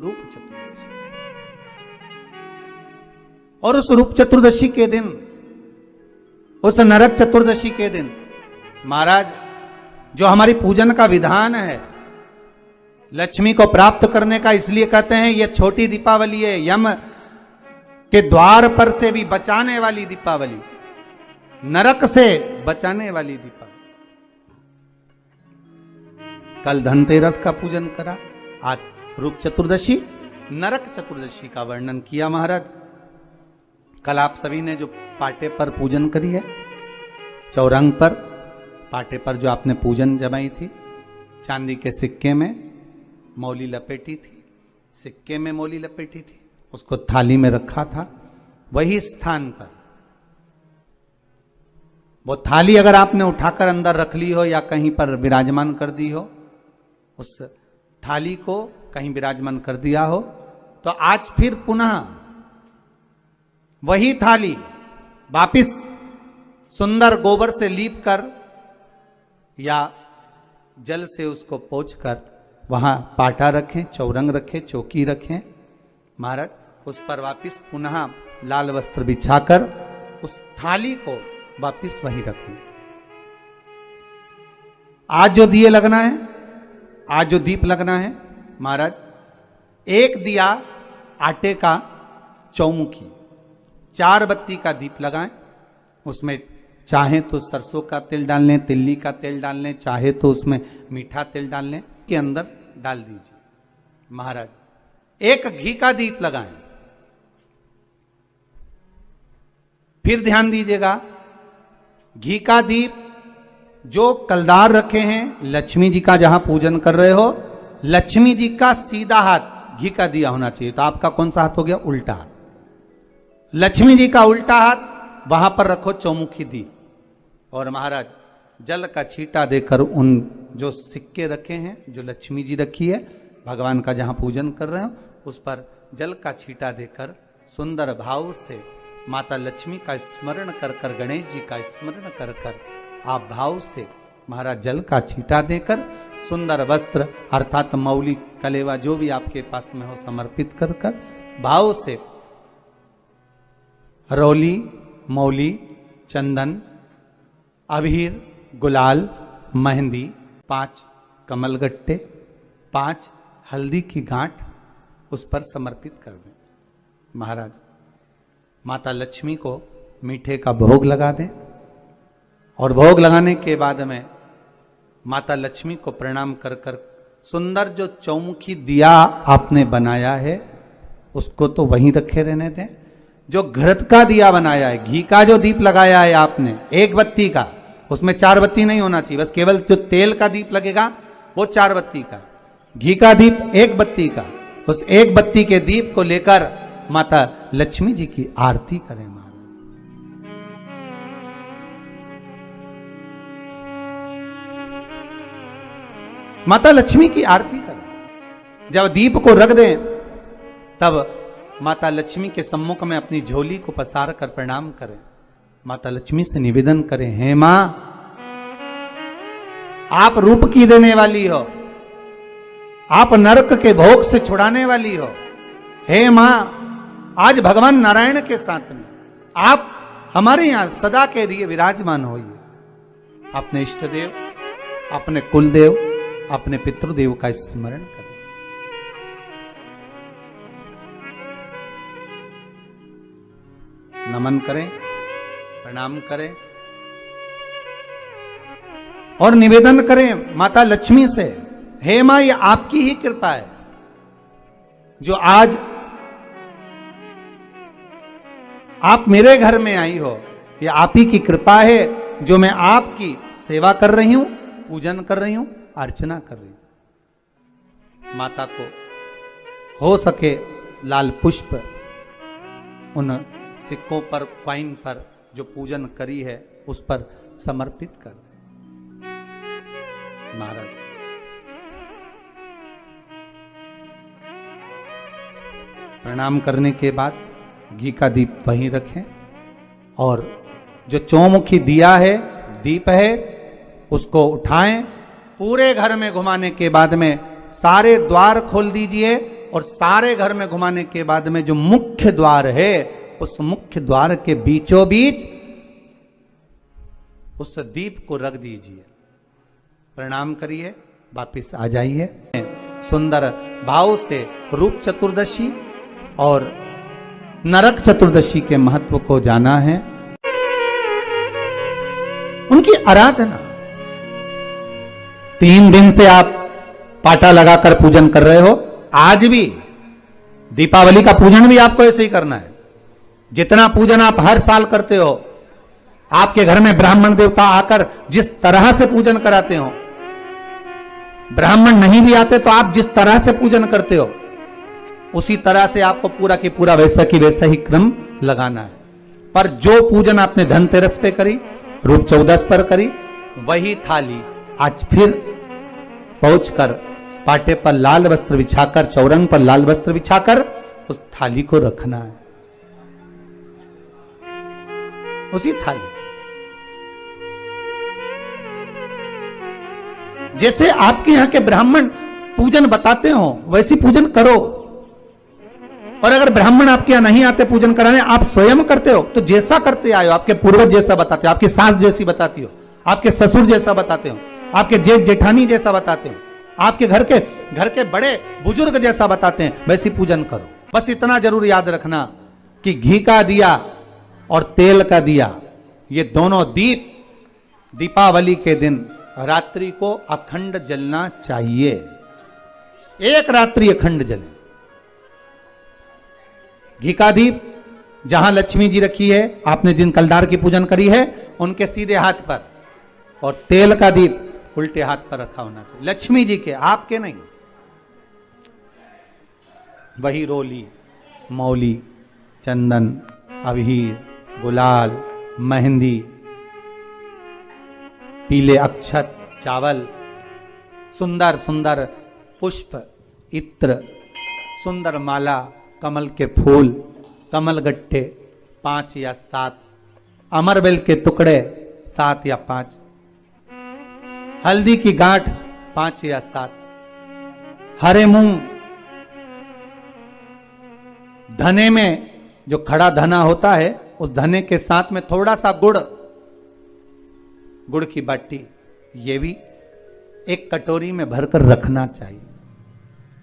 रूप चतुर्दशी। और उस रूप चतुर्दशी के दिन, उस नरक चतुर्दशी के दिन महाराज जो हमारी पूजन का विधान है, लक्ष्मी को प्राप्त करने का, इसलिए कहते हैं यह छोटी दीपावली है, यम के द्वार पर से भी बचाने वाली दीपावली, नरक से बचाने वाली दीपावली। कल धनतेरस का पूजन करा, आज रूप चतुर्दशी, नरक चतुर्दशी का वर्णन किया महाराज। कल आप सभी ने जो पाटे पर पूजन करी है, चौरंग पर पाटे पर जो आपने पूजन जमाई थी, चांदी के सिक्के में मौली लपेटी थी, सिक्के में मौली लपेटी थी, उसको थाली में रखा था, वही स्थान पर वो थाली अगर आपने उठाकर अंदर रख ली हो या कहीं पर विराजमान कर दी हो, उस थाली को कहीं विराजमान कर दिया हो, तो आज फिर पुनः वही थाली वापिस सुंदर गोबर से लीप कर या जल से उसको पोंछ कर वहां पाटा रखें, चौरंग रखें, चौकी रखें महाराज, उस पर वापिस पुनः लाल वस्त्र बिछाकर उस थाली को वापिस वहीं रखें। आज जो दिए लगना है, आज जो दीप लगना है महाराज, एक दिया आटे का चौमुखी, 4 बत्ती का दीप लगाएं, उसमें चाहे तो सरसों का तेल डाल लें, तिल्ली का तेल डाल लें, चाहे तो उसमें मीठा तेल डाल लें, के अंदर डाल दीजिए महाराज। एक घी का दीप लगाएं। फिर ध्यान दीजिएगा, घी का दीप जो कलदार रखे हैं, लक्ष्मी जी का जहां पूजन कर रहे हो, लक्ष्मी जी का सीधा हाथ घी का दिया होना चाहिए। तो आपका कौन सा हाथ हो गया? उल्टा हाथ। लक्ष्मी जी का उल्टा हाथ, वहां पर रखो चौमुखी दीप, और महाराज जल का छींटा देकर उन जो सिक्के रखे हैं, जो लक्ष्मी जी रखी है, भगवान का जहां पूजन कर रहे हो, उस पर जल का छींटा देकर सुंदर भाव से माता लक्ष्मी का स्मरण कर कर, गणेश जी का स्मरण कर कर आप भाव से महाराज जल का छींटा देकर सुंदर वस्त्र अर्थात मौली, कलेवा जो भी आपके पास में हो समर्पित कर कर भाव से रौली, मौली, चंदन, अबीर, गुलाल, मेहंदी, 5 कमलगट्टे, 5 हल्दी की गांठ उस पर समर्पित कर दें महाराज। माता लक्ष्मी को मीठे का भोग लगा दें, और भोग लगाने के बाद में माता लक्ष्मी को प्रणाम कर कर सुंदर जो चौमुखी दिया आपने बनाया है उसको तो वहीं रखे रहने दें। जो घृत का दिया बनाया है, घी का जो दीप लगाया है आपने 1 बत्ती का, उसमें 4 बत्ती नहीं होना चाहिए, बस केवल जो तेल का दीप लगेगा वो 4 बत्ती का, घी का दीप 1 बत्ती का, उस 1 बत्ती के दीप को लेकर माता लक्ष्मी जी की आरती करें महाराज। माता लक्ष्मी की आरती करें। जब दीप को रख दें तब माता लक्ष्मी के सम्मुख में अपनी झोली को पसार कर प्रणाम करें। माता लक्ष्मी से निवेदन करें, हे मां, आप रूप की देने वाली हो, आप नरक के भोग से छुड़ाने वाली हो। हे मां, आज भगवान नारायण के साथ में आप हमारे यहां सदा के लिए विराजमान होइए। अपने इष्ट देव, अपने कुल देव, अपने पितृदेव का स्मरण करें। नमन करें, प्रणाम करें और निवेदन करें माता लक्ष्मी से, हे मां, ये आपकी ही कृपा है जो आज आप मेरे घर में आई हो। ये आप ही की कृपा है जो मैं आपकी सेवा कर रही हूं, पूजन कर रही हूं, अर्चना कर रही हूं। माता को हो सके लाल पुष्प उन सिक्कों पर, कॉइन पर जो पूजन करी है उस पर समर्पित कर दें महाराज। प्रणाम करने के बाद घी का दीप वहीं रखें, और जो चौमुखी दिया है, दीप है, उसको उठाएं, पूरे घर में घुमाने के बाद में सारे द्वार खोल दीजिए, और सारे घर में घुमाने के बाद में जो मुख्य द्वार है, उस मुख्य द्वार के बीचों बीच उस दीप को रख दीजिए, प्रणाम करिए, वापिस आ जाइए। सुंदर भाव से रूप चतुर्दशी और नरक चतुर्दशी के महत्व को जाना है, उनकी आराधना। 3 दिन से आप पाटा लगाकर पूजन कर रहे हो, आज भी दीपावली का पूजन भी आपको ऐसे ही करना है। जितना पूजन आप हर साल करते हो, आपके घर में ब्राह्मण देवता आकर जिस तरह से पूजन कराते हो, ब्राह्मण नहीं भी आते तो आप जिस तरह से पूजन करते हो, उसी तरह से आपको पूरा की पूरा वैसा की वैसा ही क्रम लगाना है। पर जो पूजन आपने धनतेरस पे करी, रूप चौदस पर करी, वही थाली आज फिर पहुंचकर पाटे पर लाल वस्त्र बिछाकर, चौरंग पर लाल वस्त्र बिछाकर उस थाली को रखना है, उसी थाली। जैसे आपके यहां के ब्राह्मण पूजन बताते हो, वैसी पूजन करो। और अगर ब्राह्मण आपके यहां नहीं आते पूजन कराने, आप स्वयं करते हो, तो जैसा करते आए हो, आपके पूर्वज जैसा बताते हो, आपकी सास जैसी बताती हो, आपके ससुर जैसा बताते हो, आपके जेठ जेठानी जैसा बताते हो, आपके घर के बड़े बुजुर्ग जैसा बताते हैं, वैसी पूजन करो। बस इतना जरूर याद रखना कि घी का दिया और तेल का दिया, ये दोनों दीप दीपावली के दिन रात्रि को अखंड जलना चाहिए। एक रात्रि अखंड जले। घी का दीप जहां लक्ष्मी जी रखी है, आपने जिन कलदार की पूजन करी है, उनके सीधे हाथ पर, और तेल का दीप उल्टे हाथ पर रखा होना चाहिए, लक्ष्मी जी के, आपके नहीं। वही रोली, मौली, चंदन, अबीर, गुलाल, मेहंदी, पीले अक्षत, चावल, सुंदर सुंदर पुष्प, इत्र, सुंदर माला, कमल के फूल, कमल गट्टे 5 या 7, अमरबेल के टुकड़े 7 या 5, हल्दी की गांठ 5 या 7, हरे मूंग, धने में जो खड़ा धना होता है, उस धने के साथ में थोड़ा सा गुड़ की बाटी, ये भी एक कटोरी में भरकर रखना चाहिए।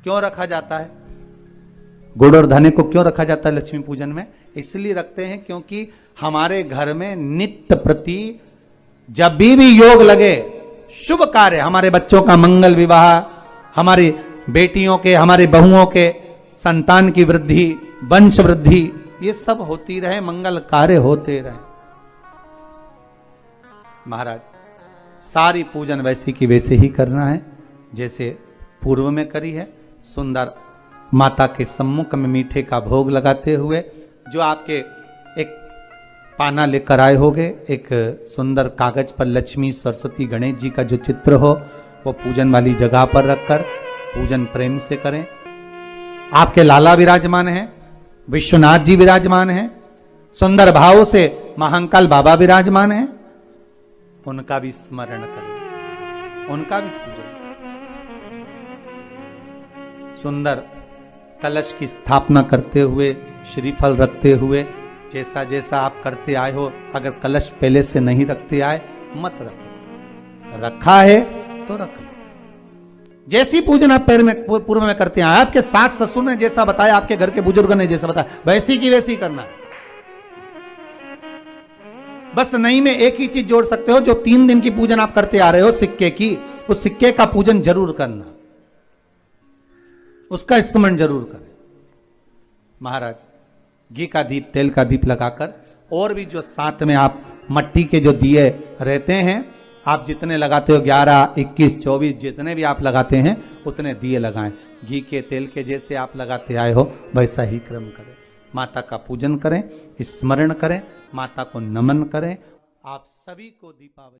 क्यों रखा जाता है गुड़ और धने को, क्यों रखा जाता है लक्ष्मी पूजन में? इसलिए रखते हैं क्योंकि हमारे घर में नित्य प्रति जब भी योग लगे, शुभ कार्य, हमारे बच्चों का मंगल विवाह, हमारी बेटियों के, हमारे बहुओं के संतान की वृद्धि, वंश वृद्धि, ये सब होती रहे, मंगल कार्य होते रहे। महाराज सारी पूजन वैसी की वैसे ही करना है जैसे पूर्व में करी है। सुंदर माता के सम्मुख में मीठे का भोग लगाते हुए, जो आपके एक पाना लेकर आए होगे, एक सुंदर कागज पर लक्ष्मी, सरस्वती, गणेश जी का जो चित्र हो, वो पूजन वाली जगह पर रखकर पूजन प्रेम से करें। आपके लाला विराजमान हैं, विश्वनाथ जी विराजमान हैं, सुंदर भाव से महाकाल बाबा विराजमान हैं, उनका भी स्मरण करें, उनका भी पूजन। सुंदर कलश की स्थापना करते हुए, श्रीफल रखते हुए, जैसा जैसा आप करते आए हो, अगर कलश पहले से नहीं रखते आए मत रखो, रखा है तो रखो। जैसी पूजन आप पूर्व में करते आए, आपके सास ससुर ने जैसा बताया, आपके घर के बुजुर्ग ने जैसा बताया, वैसी की वैसी करना है। बस नहीं में एक ही चीज जोड़ सकते हो, जो 3 दिन की पूजन आप करते आ रहे हो सिक्के की, उस सिक्के का पूजन जरूर करना, उसका स्मरण जरूर करें। महाराज घी का दीप, तेल का दीप लगाकर, और भी जो साथ में आप मट्टी के जो दिए रहते हैं, आप जितने लगाते हो 11, 21, 24 जितने भी आप लगाते हैं, उतने दिए लगाएं। घी के, तेल के जैसे आप लगाते आए हो वैसा ही क्रम करें। माता का पूजन करें, स्मरण करें, माता को नमन करें। आप सभी को दीपावली